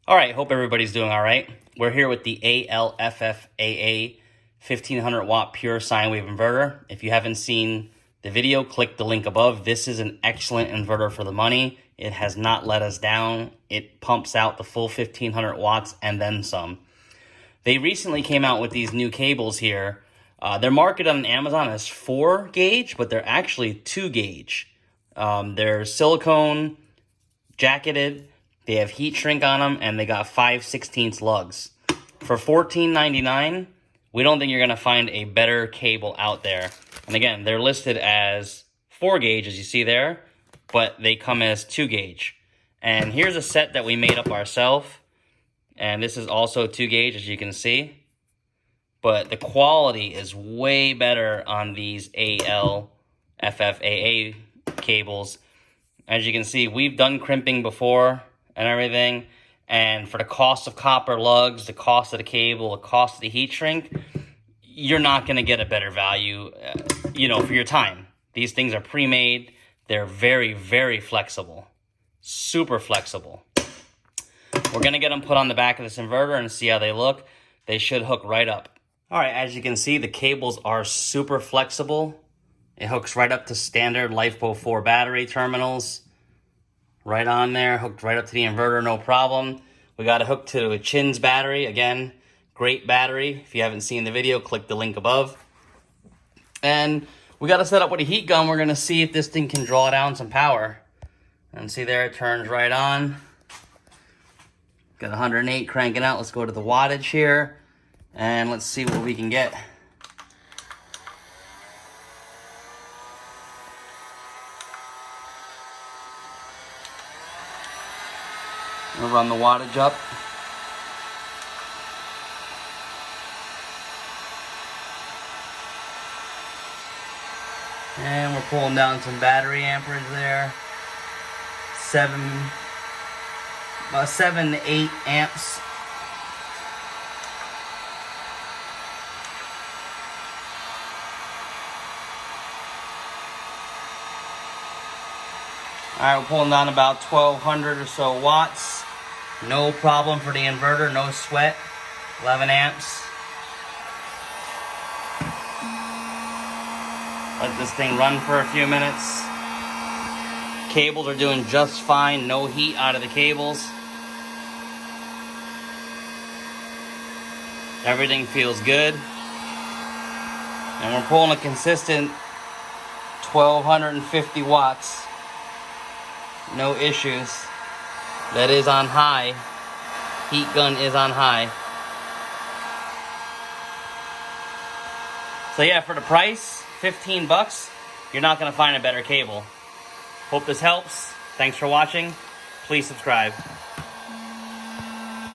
All right, hope everybody's doing all right. We're here with the ALFFAA 1500 watt pure sine wave inverter. If you haven't seen the video, click the link above. This is an excellent inverter for the money. It has not let us down. It pumps out the full 1500 watts and then some. They recently came out with these new cables here. They're marketed on Amazon as 4 gauge, but they're actually 2 gauge. They're silicone, jacketed. They have heat shrink on them, and they got 5/16 lugs. For $14.99, we don't think you're going to find a better cable out there. And again, they're listed as 4 gauge, as you see there, but they come as 2 gauge. And here's a set that we made up ourselves. And this is also 2 gauge, as you can see. But the quality is way better on these ALFFAA cables. As you can see, we've done crimping before and everything, and for the cost of copper lugs, the cost of the cable, the cost of the heat shrink, you're not going to get a better value, for your time. These things are pre-made. They're very, very flexible, super flexible. We're going to get them put on the back of this inverter and see how they look. They should hook right up. All right, as you can see, the cables are super flexible. It hooks right up to standard LiFePO 4 battery terminals. Right on there, hooked right up to the inverter, no problem. We got it hooked to a Chins battery. Again, great battery. If you haven't seen the video, click the link above. And we got to set up with a heat gun. We're going to see if this thing can draw down some power. And see there, it turns right on. Got 108 cranking out. Let's go to the wattage here. And let's see what we can get. We'll run the wattage up. And we're pulling down some battery amperage there. 7 to 8 amps. All right, we're pulling down about 1200 or so watts. No problem for the inverter, no sweat. 11 amps. Let this thing run for a few minutes. Cables are doing just fine, no heat out of the cables. Everything feels good. And we're pulling a consistent 1250 watts. No issues. That is on high. Heat gun is on high. So yeah, for the price, 15 bucks, you're not going to find a better cable. Hope this helps. Thanks for watching. Please subscribe.